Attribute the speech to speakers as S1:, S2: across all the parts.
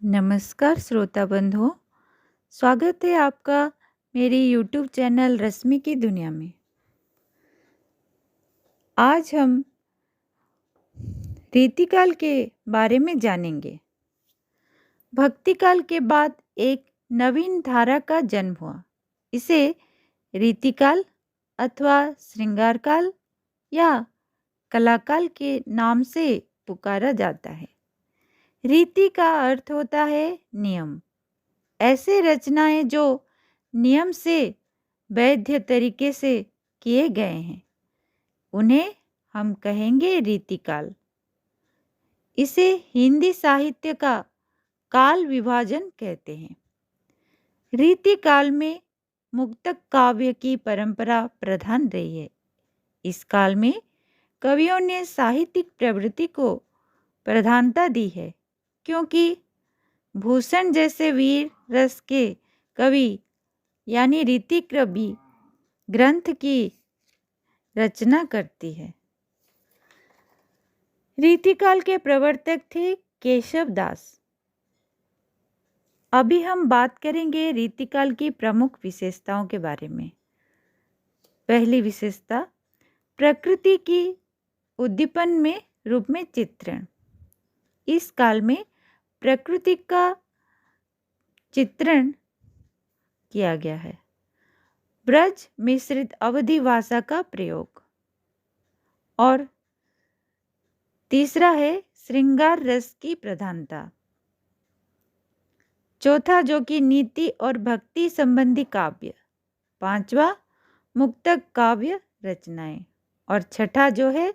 S1: नमस्कार श्रोता बंधुओं, स्वागत है आपका मेरी यूट्यूब चैनल रश्मि की दुनिया में। आज हम रीतिकाल के बारे में जानेंगे। भक्तिकाल के बाद एक नवीन धारा का जन्म हुआ। इसे रीतिकाल अथवा श्रृंगार काल या कलाकाल के नाम से पुकारा जाता है। रीति का अर्थ होता है नियम। ऐसे रचनाएं जो नियम से वैध तरीके से किए गए हैं उन्हें हम कहेंगे रीतिकाल। इसे हिंदी साहित्य का काल विभाजन कहते हैं। रीतिकाल में मुक्तक काव्य की परंपरा प्रधान रही है। इस काल में कवियों ने साहित्यिक प्रवृत्ति को प्रधानता दी है, क्योंकि भूषण जैसे वीर रस के कवि यानी रीति कवि ग्रंथ की रचना करती है। रीतिकाल के प्रवर्तक थे केशव दास। अभी हम बात करेंगे रीतिकाल की प्रमुख विशेषताओं के बारे में। पहली विशेषता, प्रकृति की उद्दीपन में रूप में चित्रण। इस काल में प्रकृति का चित्रण किया गया है। ब्रज मिश्रित अवधी भाषा का प्रयोग। और तीसरा है श्रृंगार रस की प्रधानता। चौथा जो कि नीति और भक्ति संबंधी काव्य। पांचवा मुक्तक काव्य रचनाएं। और छठा जो है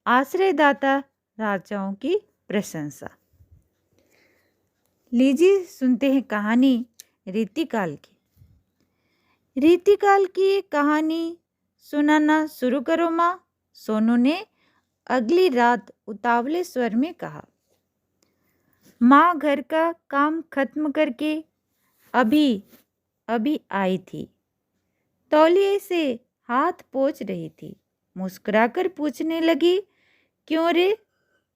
S1: आश्रयदाता राजाओं की प्रशंसा। लीजिए सुनते हैं कहानी रीतिकाल की। रीतिकाल की कहानी सुनाना शुरू करो माँ, सोनू ने अगली रात उतावले स्वर में कहा। माँ घर का काम खत्म करके अभी आई थी। तौलिए से हाथ पोंछ रही थी। मुस्कुराकर पूछने लगी, क्यों रे,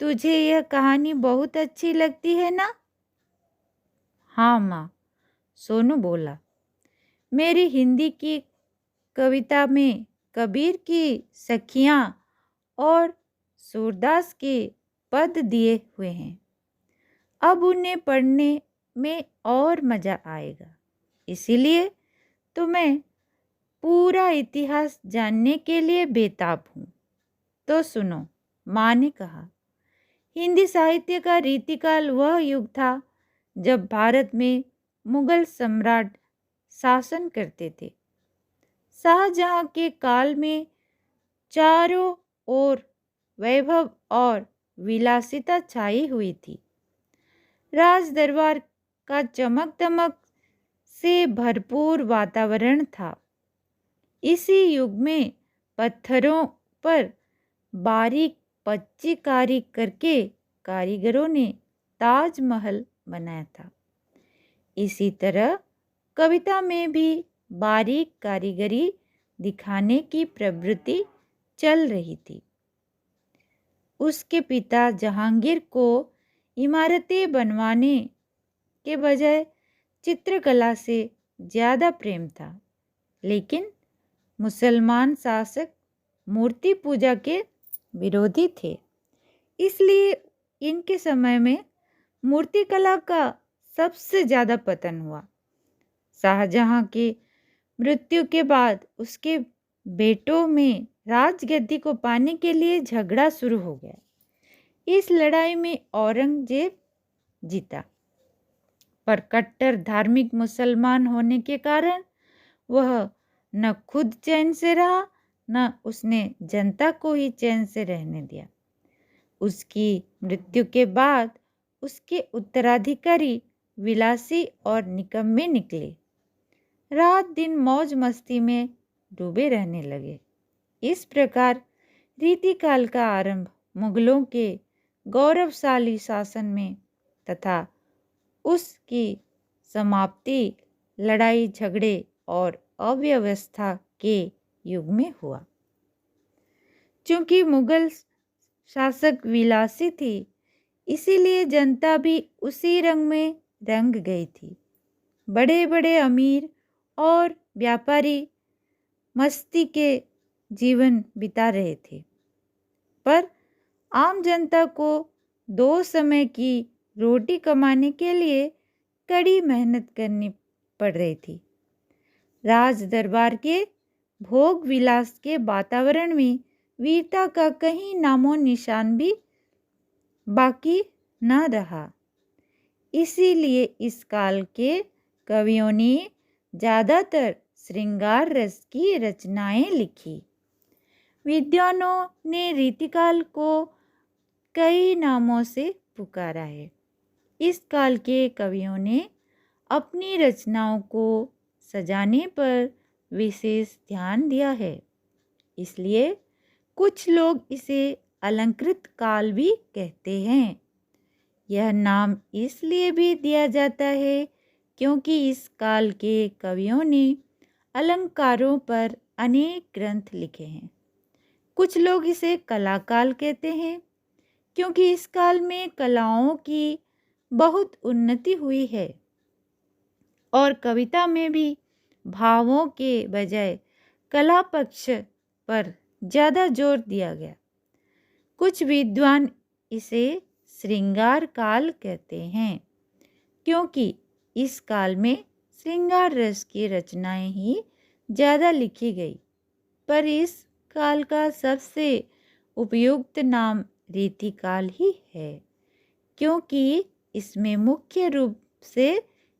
S1: तुझे यह कहानी बहुत अच्छी लगती है ना? हाँ माँ, सोनू बोला। मेरी हिंदी की कविता में कबीर की सखियाँ और सूरदास के पद दिए हुए हैं। अब उन्हें पढ़ने में और मज़ा आएगा, इसीलिए तो मैं पूरा इतिहास जानने के लिए बेताब हूँ। तो सुनो, माँ ने कहा। हिंदी साहित्य का रीतिकाल वह युग था जब भारत में मुगल सम्राट शासन करते थे। शाहजहां के काल में चारों ओर वैभव और विलासिता छाई हुई थी। राज दरबार का चमक दमक से भरपूर वातावरण था। इसी युग में पत्थरों पर बारीक पच्चीकारी करके कारीगरों ने ताजमहल बनाया था। इसी तरह कविता में भी बारीक कारीगरी दिखाने की प्रवृत्ति चल रही थी। उसके पिता जहांगीर को इमारतें बनवाने के बजाय चित्रकला से ज़्यादा प्रेम था, लेकिन मुसलमान शासक मूर्ति पूजा के विरोधी थे। इसलिए इनके समय में मूर्तिकला का सबसे ज़्यादा पतन हुआ। शाहजहां के मृत्यु के बाद उसके बेटों में राजगद्दी को पाने के लिए झगड़ा शुरू हो गया। इस लड़ाई में औरंगजेब जीता, पर कट्टर धार्मिक मुसलमान होने के कारण वह न खुद चैन से रहा, न उसने जनता को ही चैन से रहने दिया। उसकी मृत्यु के बाद उसके उत्तराधिकारी विलासी और निकम्मे निकले। रात दिन मौज मस्ती में डूबे रहने लगे। इस प्रकार रीतिकाल का आरंभ मुगलों के गौरवशाली शासन में तथा उसकी समाप्ति लड़ाई झगड़े और अव्यवस्था के युग में हुआ। चूंकि मुगल शासक विलासी थी, इसीलिए जनता भी उसी रंग में रंग गई थी। बड़े बड़े अमीर और व्यापारी मस्ती के जीवन बिता रहे थे, पर आम जनता को 2 समय की रोटी कमाने के लिए कड़ी मेहनत करनी पड़ रही थी। राज दरबार के भोग विलास के वातावरण में वीरता का कहीं नामो निशान भी बाकी न रहा। इसीलिए इस काल के कवियों ने ज़्यादातर श्रृंगार रस की रचनाएं लिखी। विद्वानों ने रीतिकाल को कई नामों से पुकारा है। इस काल के कवियों ने अपनी रचनाओं को सजाने पर विशेष ध्यान दिया है। इसलिए कुछ लोग इसे अलंकृत काल भी कहते हैं। यह नाम इसलिए भी दिया जाता है क्योंकि इस काल के कवियों ने अलंकारों पर अनेक ग्रंथ लिखे हैं। कुछ लोग इसे कला काल कहते हैं क्योंकि इस काल में कलाओं की बहुत उन्नति हुई है और कविता में भी भावों के बजाय कला पक्ष पर ज़्यादा जोर दिया गया। कुछ विद्वान इसे श्रृंगार काल कहते हैं क्योंकि इस काल में श्रृंगार रस की रचनाएं ही ज़्यादा लिखी गई, पर इस काल का सबसे उपयुक्त नाम रीतिकाल ही है क्योंकि इसमें मुख्य रूप से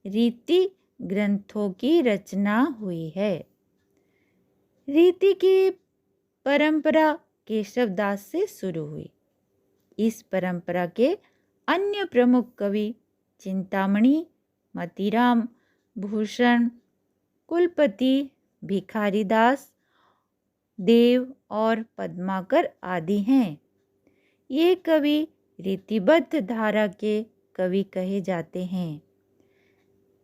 S1: रीति ग्रंथों की रचना हुई है। रीति की परंपरा केशवदास से शुरू हुई। इस परंपरा के अन्य प्रमुख कवि चिंतामणि, मतीराम, भूषण, कुलपति, भिखारीदास, देव और पद्माकर आदि हैं। ये कवि रीतिबद्ध धारा के कवि कहे जाते हैं।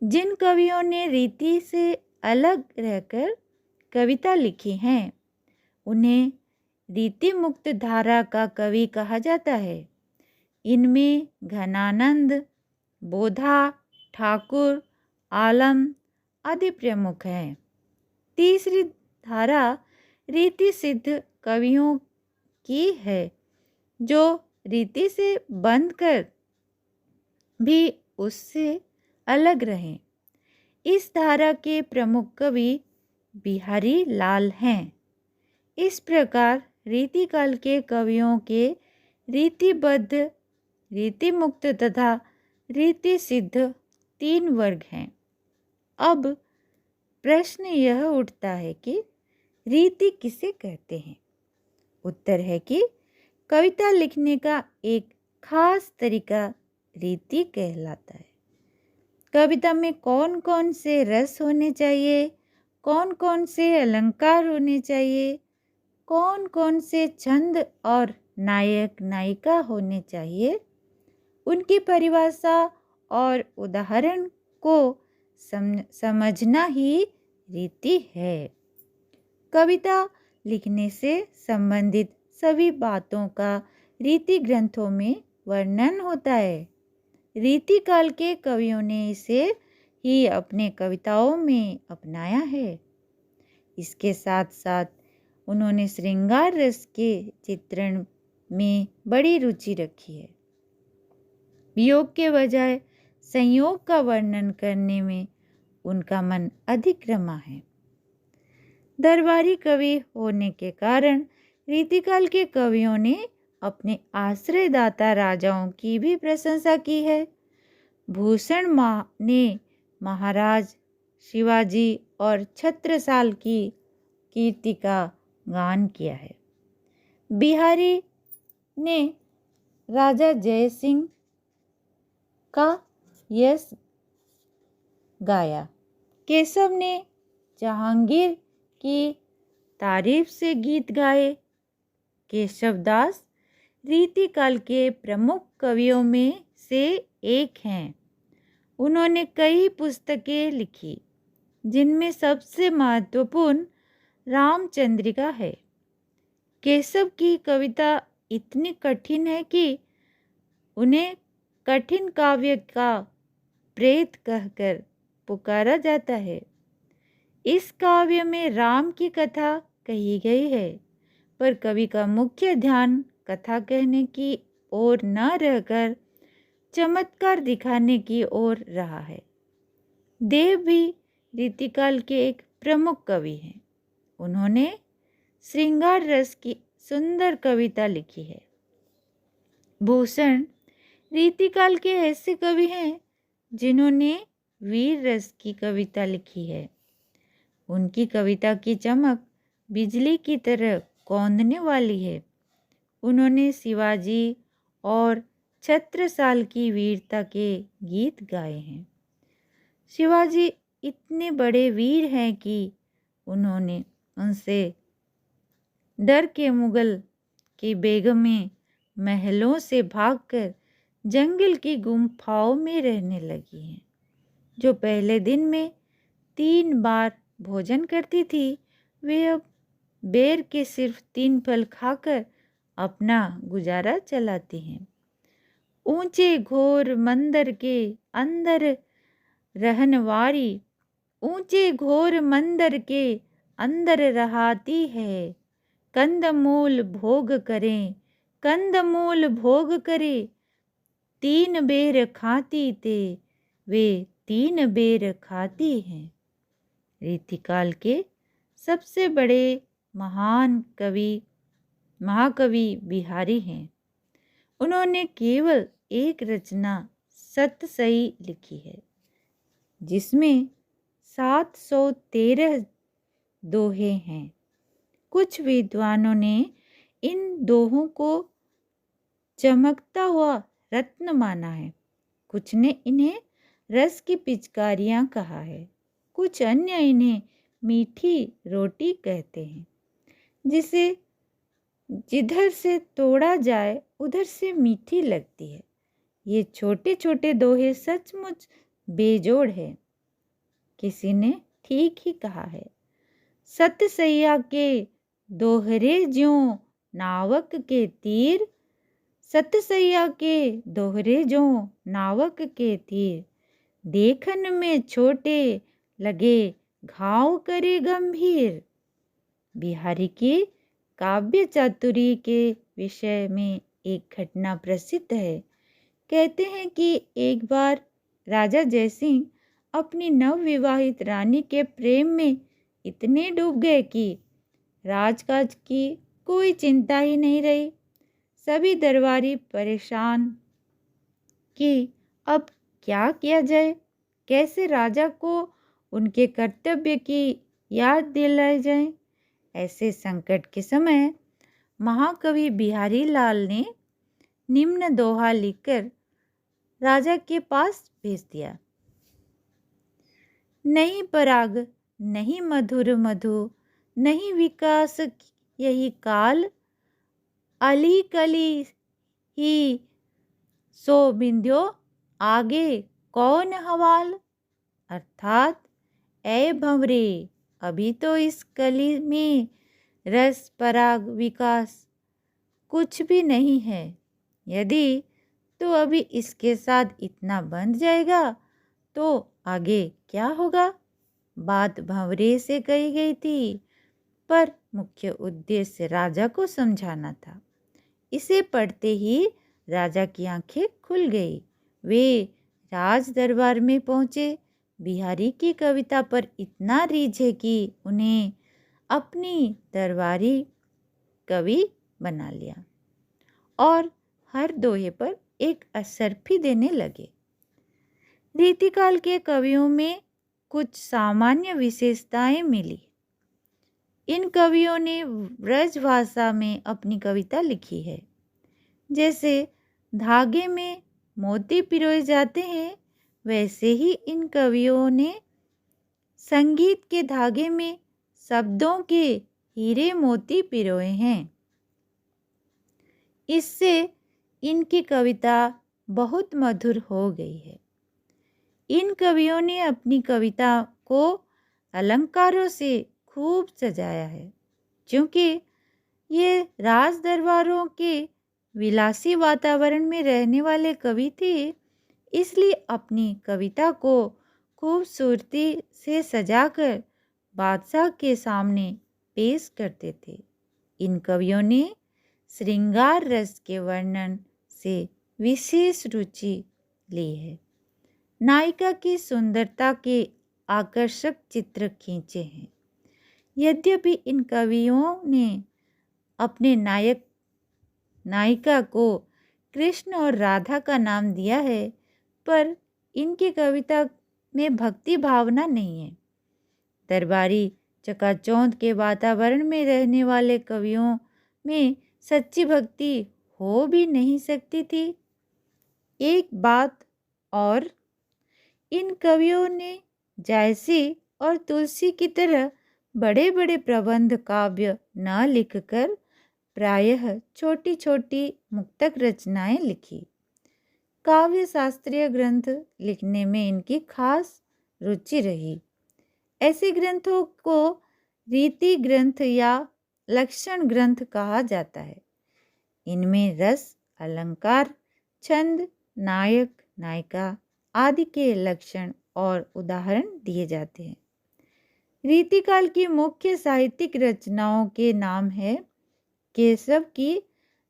S1: जिन कवियों ने रीति से अलग रहकर कविता लिखी हैं उन्हें रीति मुक्त धारा का कवि कहा जाता है। इनमें घनानंद, बोधा, ठाकुर, आलम आदि प्रमुख हैं। तीसरी धारा रीति सिद्ध कवियों की है जो रीति से बंध कर भी उससे अलग रहें। इस धारा के प्रमुख कवि बिहारी लाल हैं। इस प्रकार रीतिकाल के कवियों के रीतिबद्ध, रीतिमुक्त तथा रीति सिद्ध 3 वर्ग हैं। अब प्रश्न यह उठता है कि रीति किसे कहते हैं? उत्तर है कि कविता लिखने का एक खास तरीका रीति कहलाता है। कविता में कौन कौन से रस होने चाहिए, कौन कौन से अलंकार होने चाहिए, कौन कौन से छंद और नायक नायिका होने चाहिए, उनकी परिभाषा और उदाहरण को समझना ही रीति है। कविता लिखने से संबंधित सभी बातों का रीति ग्रंथों में वर्णन होता है। रीतिकाल के कवियों ने इसे ही अपने कविताओं में अपनाया है। इसके साथ साथ उन्होंने श्रृंगार रस के चित्रण में बड़ी रुचि रखी है। वियोग के बजाय संयोग का वर्णन करने में उनका मन अधिक रमा है। दरबारी कवि होने के कारण रीतिकाल के कवियों ने अपने आश्रयदाता राजाओं की भी प्रशंसा की है। भूषण ने महाराज शिवाजी और छत्रसाल की कीर्ति का गान किया है। बिहारी ने राजा जय सिंह का यश गाया। केशव ने जहांगीर की तारीफ से गीत गाए। केशवदास रीतिकाल के प्रमुख कवियों में से एक हैं। उन्होंने कई पुस्तकें लिखी जिनमें सबसे महत्वपूर्ण रामचंद्रिका है। केशव की कविता इतनी कठिन है कि उन्हें कठिन काव्य का प्रेत कहकर पुकारा जाता है। इस काव्य में राम की कथा कही गई है, पर कवि का मुख्य ध्यान कथा कहने की ओर न रहकर चमत्कार दिखाने की ओर रहा है। देव भी रीतिकाल के एक प्रमुख कवि हैं। उन्होंने श्रृंगार रस की सुंदर कविता लिखी है। भूषण रीतिकाल के ऐसे कवि हैं जिन्होंने वीर रस की कविता लिखी है। उनकी कविता की चमक बिजली की तरह कौंधने वाली है। उन्होंने शिवाजी और छत्रसाल की वीरता के गीत गाए हैं। शिवाजी इतने बड़े वीर हैं कि उन्होंने उनसे डर के मुगल की बेगमें महलों से भागकर जंगल की गुम्फाओं में रहने लगी हैं। जो पहले दिन में 3 बार भोजन करती थी, वे अब बेर के सिर्फ 3 फल खाकर अपना गुजारा चलाती हैं। ऊंचे घोर मंदिर के अंदर रहनवारी ऊंचे घोर मंदिर के अंदर रहाती है। कंदमूल भोग करें, कंदमूल भोग करे, 3 बेर खाती ते वे 3 बेर खाती हैं। रीतिकाल के सबसे बड़े महाकवि बिहारी हैं। उन्होंने केवल एक रचना सतसई लिखी है, जिसमें 713 दोहे हैं। कुछ विद्वानों ने इन दोहों को चमकता हुआ रत्न माना है, कुछ ने इन्हें रस की पिचकारियां कहा है, कुछ अन्य इन्हें मीठी रोटी कहते हैं, जिसे जिधर से तोड़ा जाए उधर से मीठी लगती है। ये छोटे छोटे दोहे सचमुच बेजोड़ है। किसी ने ठीक ही कहा है, सतसैया के दोहरे ज्यों नावक के तीर, सतसैया के दोहरे ज्यों नावक के तीर, देखन में छोटे लगे घाव करे गंभीर। बिहारी की काव्य चातुरी के विषय में एक घटना प्रसिद्ध है। कहते हैं कि एक बार राजा जयसिंह अपनी नवविवाहित रानी के प्रेम में इतने डूब गए कि राजकाज की कोई चिंता ही नहीं रही। सभी दरबारी परेशान कि अब क्या किया जाए, कैसे राजा को उनके कर्तव्य की याद दिलाई जाए। ऐसे संकट के समय महाकवि बिहारी लाल ने निम्न दोहा लिखकर राजा के पास भेज दिया। नहीं पराग नहीं मधुर मधु, नहीं विकास यही काल, अली कली ही सो बिंध्यो आगे कौन हवाल। अर्थात ऐ भंवरे, अभी तो इस कली में रस पराग विकास कुछ भी नहीं है। यदि तो अभी इसके साथ इतना बंध जाएगा तो आगे क्या होगा। बात भंवरे से कही गई थी, पर मुख्य उद्देश्य राजा को समझाना था। इसे पढ़ते ही राजा की आंखें खुल गई। वे राज दरबार में पहुंचे। बिहारी की कविता पर इतना रीझे कि उन्हें अपनी दरबारी कवि बना लिया और हर दोहे पर एक असरफी देने लगे। रीतिकाल के कवियों में कुछ सामान्य विशेषताएं मिली। इन कवियों ने ब्रज भाषा में अपनी कविता लिखी है। जैसे धागे में मोती पिरोए जाते हैं, वैसे ही इन कवियों ने संगीत के धागे में शब्दों के हीरे मोती पिरोए हैं। इससे इनकी कविता बहुत मधुर हो गई है। इन कवियों ने अपनी कविता को अलंकारों से खूब सजाया है। क्योंकि ये राज दरबारों के विलासी वातावरण में रहने वाले कवि थे, इसलिए अपनी कविता को खूबसूरती से सजाकर बादशाह के सामने पेश करते थे। इन कवियों ने श्रृंगार रस के वर्णन से विशेष रुचि ली है। नायिका की सुंदरता के आकर्षक चित्र खींचे हैं। यद्यपि इन कवियों ने अपने नायिका को कृष्ण और राधा का नाम दिया है, पर इनकी कविता में भक्ति भावना नहीं है। दरबारी चकाचौंध के वातावरण में रहने वाले कवियों में सच्ची भक्ति हो भी नहीं सकती थी। एक बात और, इन कवियों ने जायसी और तुलसी की तरह बड़े बड़े प्रबंध काव्य न लिखकर प्रायः छोटी छोटी मुक्तक रचनाएं लिखी। काव्य शास्त्रीय ग्रंथ लिखने में इनकी खास रुचि रही। ऐसे ग्रंथों को रीति ग्रंथ या लक्षण ग्रंथ कहा जाता है। इनमें रस, अलंकार, छंद, नायक, नायिका आदि के लक्षण और उदाहरण दिए जाते हैं। रीतिकाल की मुख्य साहित्यिक रचनाओं के नाम है केशव की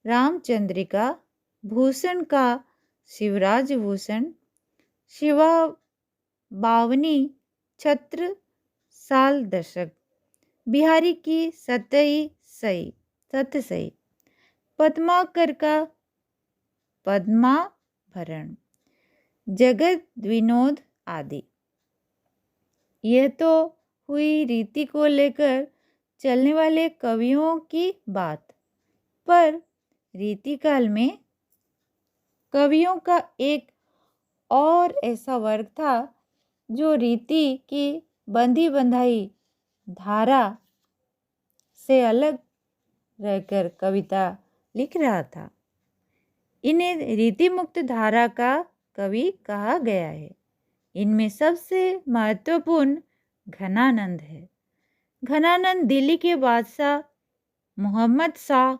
S1: रामचंद्रिका, भूषण का शिवराज भूषण, शिवा बावनी छत्र साल दशक, बिहारी की सतसई, पद्माकर का पद्माभरण, जगत विनोद आदि। यह तो हुई रीति को लेकर चलने वाले कवियों की बात, पर रीतिकाल में कवियों का एक और ऐसा वर्ग था जो रीति की बंधी बंधाई धारा से अलग रहकर कविता लिख रहा था। इन्हें रीति मुक्त धारा का कवि कहा गया है। इनमें सबसे महत्वपूर्ण घनानंद है। घनानंद दिल्ली के बादशाह मोहम्मद शाह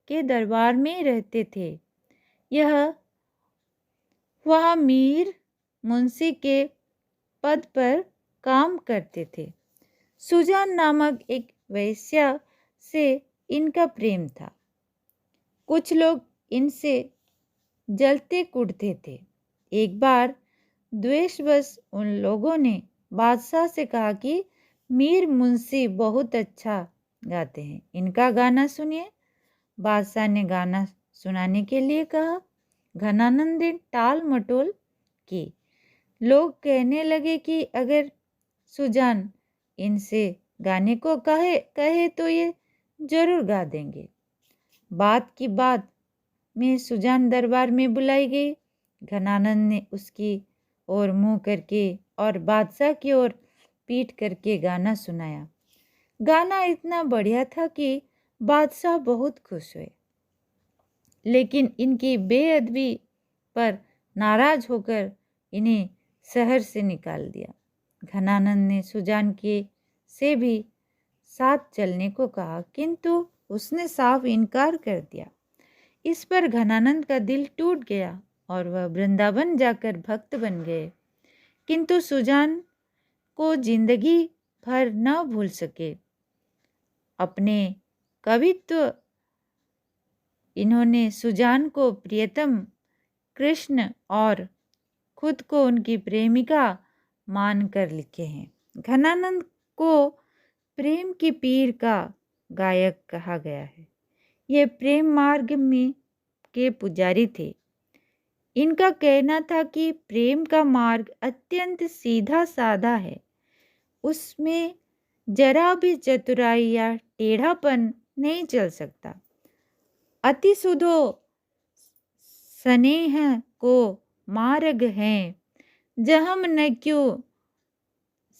S1: के दरबार में रहते थे। यह वहाँ मीर मुंशी के पद पर काम करते थे। सुजान नामक एक वेश्या से इनका प्रेम था। कुछ लोग इनसे जलते कूदते थे। एक बार द्वेषवश उन लोगों ने बादशाह से कहा कि मीर मुंशी बहुत अच्छा गाते हैं, इनका गाना सुनिए। बादशाह ने गाना सुनाने के लिए कहा। घनानंद ने टाल मटोल की। लोग कहने लगे कि अगर सुजान इनसे गाने को कहे तो ये जरूर गा देंगे। बात की बात में सुजान दरबार में बुलाई गई। घनानंद ने उसकी ओर मुंह करके और बादशाह की ओर पीठ करके गाना सुनाया। गाना इतना बढ़िया था कि बादशाह बहुत खुश हुए, लेकिन इनकी बेअदबी पर नाराज होकर इन्हें शहर से निकाल दिया। घनानंद ने सुजान के से भी साथ चलने को कहा, किंतु उसने साफ इनकार कर दिया। इस पर घनानंद का दिल टूट गया और वह वृंदावन जाकर भक्त बन गए, किंतु सुजान को जिंदगी भर न भूल सके। अपने कवित्व इन्होंने सुजान को प्रियतम कृष्ण और खुद को उनकी प्रेमिका मानकर लिखे हैं। घनानंद को प्रेम की पीर का गायक कहा गया है। ये प्रेम मार्ग में के पुजारी थे। इनका कहना था कि प्रेम का मार्ग अत्यंत सीधा साधा है, उसमें जरा भी चतुराई या टेढ़ापन नहीं चल सकता। अति सुधो स्नेह को मार्ग है, जहम न क्यों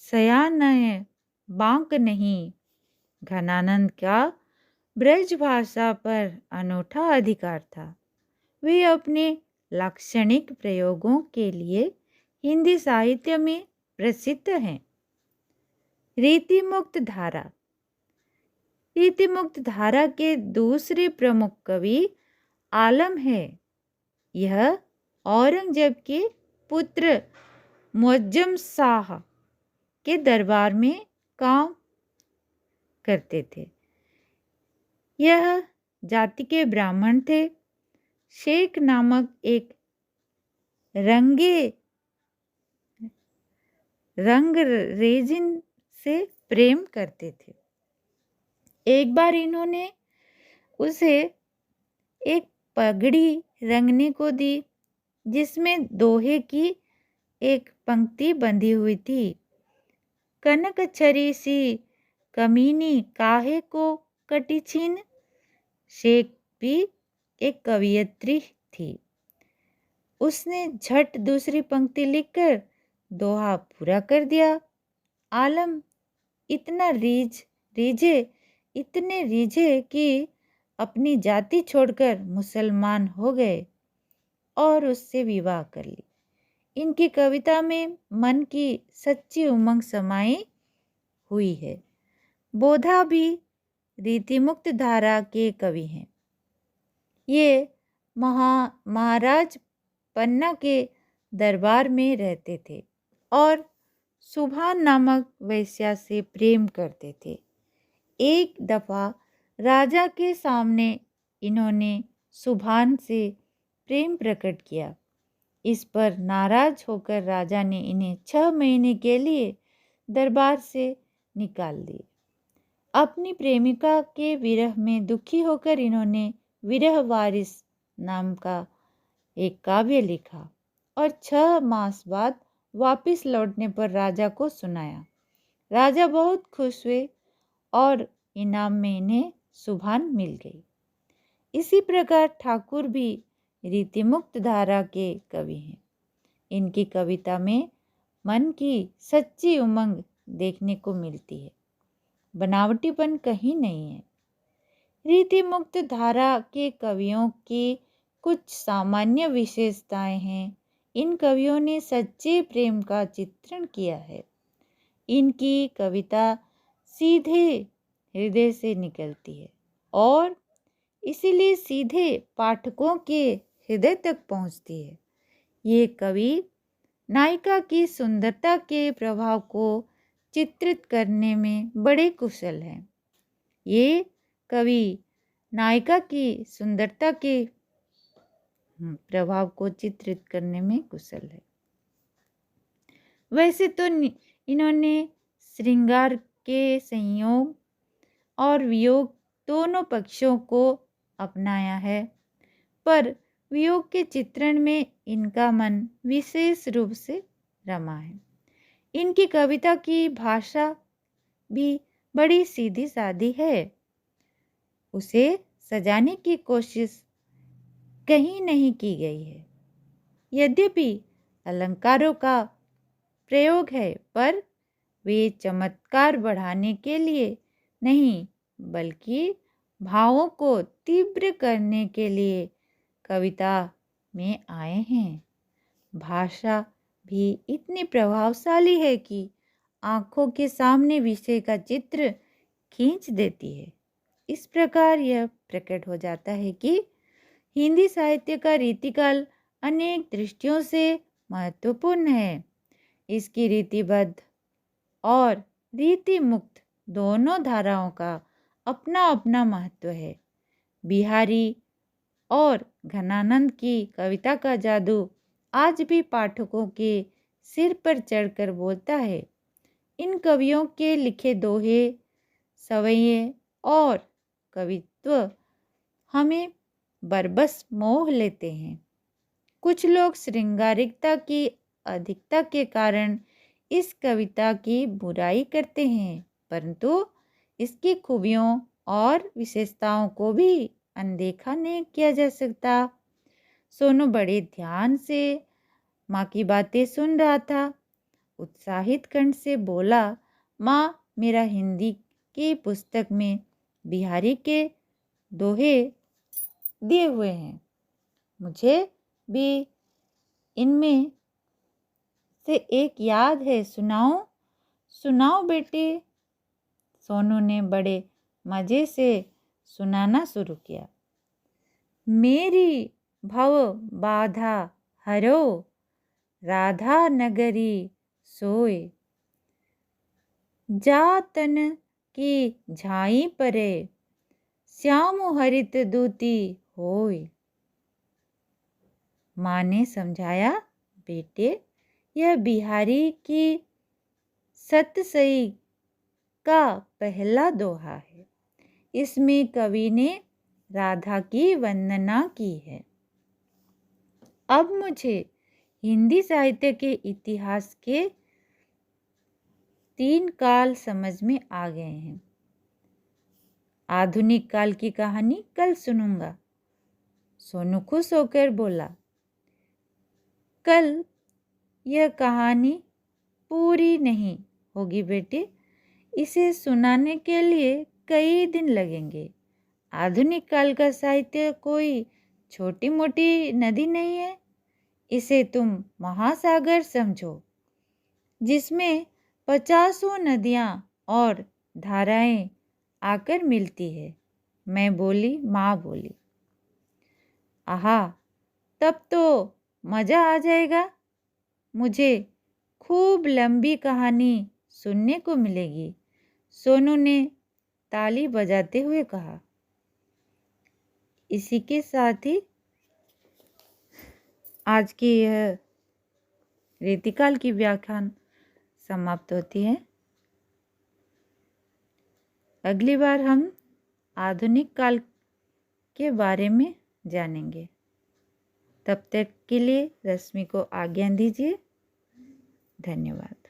S1: सयानय बांक नहीं। घनानंद का ब्रज भाषा पर अनूठा अधिकार था। वे अपने लाक्षणिक प्रयोगों के लिए हिंदी साहित्य में प्रसिद्ध हैं। रीतिमुक्त धारा। रीतिमुक्त धारा के दूसरे प्रमुख कवि आलम है। यह औरंगजेब के पुत्र मुअज्जम शाह के दरबार में काम करते थे। यह जाति के ब्राह्मण थे। शेख नामक एक रंगरेजिन से प्रेम करते थे। एक बार इन्होंने उसे एक पगड़ी रंगने को दी जिसमें दोहे की एक पंक्ति बंधी हुई थी, कनक छरी सी कमीनी काहे को कटी छीन। शेख भी एक कवियत्री थी। उसने झट दूसरी पंक्ति लिखकर दोहा पूरा कर दिया। आलम इतने रीझे कि अपनी जाति छोड़कर मुसलमान हो गए और उससे विवाह कर ली। इनकी कविता में मन की सच्ची उमंग समाई हुई है। बोधा भी रीतिमुक्त धारा के कवि हैं। ये महाराज पन्ना के दरबार में रहते थे और सुभान नामक वैश्या से प्रेम करते थे। एक दफा राजा के सामने इन्होंने सुभान से प्रेम प्रकट किया। इस पर नाराज होकर राजा ने इन्हें 6 महीने के लिए दरबार से निकाल दिए। अपनी प्रेमिका के विरह में दुखी होकर इन्होंने विरह वारिस नाम का एक काव्य लिखा और 6 मास बाद वापस लौटने पर राजा को सुनाया। राजा बहुत खुश हुए और इनाम में इन्हें सुभान मिल गई। इसी प्रकार ठाकुर भी रीतिमुक्त धारा के कवि हैं। इनकी कविता में मन की सच्ची उमंग देखने को मिलती है, बनावटीपन कहीं नहीं है। रीतिमुक्त धारा के कवियों की कुछ सामान्य विशेषताएं हैं। इन कवियों ने सच्चे प्रेम का चित्रण किया है। इनकी कविता सीधे हृदय से निकलती है और इसीलिए सीधे पाठकों के हृदय तक पहुंचती है। ये कवि नायिका की सुंदरता के प्रभाव को चित्रित करने में बड़े कुशल हैं। ये कवि नायिका की सुंदरता के प्रभाव को चित्रित करने में कुशल है। वैसे तो इन्होंने श्रृंगार के संयोग और वियोग दोनों पक्षों को अपनाया है, पर वियोग के चित्रण में इनका मन विशेष रूप से रमा है। इनकी कविता की भाषा भी बड़ी सीधी सादी है। उसे सजाने की कोशिश कहीं नहीं की गई है। यद्यपि अलंकारों का प्रयोग है, पर वे चमत्कार बढ़ाने के लिए नहीं, बल्कि भावों को तीव्र करने के लिए कविता में आए हैं। भाषा भी इतनी प्रभावशाली है कि आँखों के सामने विषय का चित्र खींच देती है। इस प्रकार यह प्रकट हो जाता है कि हिंदी साहित्य का रीतिकाल अनेक दृष्टियों से महत्वपूर्ण है। इसकी रीतिबद्ध और रीति मुक्त दोनों धाराओं का अपना अपना महत्व है। बिहारी और घनानंद की कविता का जादू आज भी पाठकों के सिर पर चढ़कर बोलता है। इन कवियों के लिखे दोहे, सवैये और कवित्व हमें बरबस मोह लेते हैं। कुछ लोग श्रृंगारिकता की अधिकता के कारण इस कविता की बुराई करते हैं, परंतु इसकी खूबियों और विशेषताओं को भी अनदेखा नहीं किया जा सकता। सोनू बड़े ध्यान से माँ की बातें सुन रहा था। उत्साहित कंठ से बोला, माँ, मेरा हिंदी की पुस्तक में बिहारी के दोहे दिए हुए हैं, मुझे भी इनमें से एक याद है, सुनाओ। सुनाओ बेटे। सोनू ने बड़े मज़े से सुनाना शुरू किया। मेरी भव बाधा हरो, राधा नगरी सोए, जा तन की झाई परे, श्याम हरित दूती होय। माँ ने समझाया, बेटे यह बिहारी की सतसई का पहला दोहा है। इसमें कवि ने राधा की वंदना की है। अब मुझे हिंदी साहित्य के इतिहास के 3 काल समझ में आ गए हैं। आधुनिक काल की कहानी कल सुनूंगा। सोनू खुश होकर बोला, कल यह कहानी पूरी नहीं होगी बेटे, इसे सुनाने के लिए कई दिन लगेंगे। आधुनिक काल का साहित्य कोई छोटी मोटी नदी नहीं है। इसे तुम महासागर समझो, जिसमें 50 नदियाँ और धाराएं आकर मिलती है। मैं बोली, माँ बोली, आहा, तब तो मज़ा आ जाएगा। मुझे खूब लंबी कहानी सुनने को मिलेगी। सोनू ने ताली बजाते हुए कहा। इसी के साथ ही आज की यह रीतिकाल की व्याख्यान समाप्त होती है। अगली बार हम आधुनिक काल के बारे में जानेंगे। तब तक के लिए रश्मि को आज्ञा दीजिए। धन्यवाद।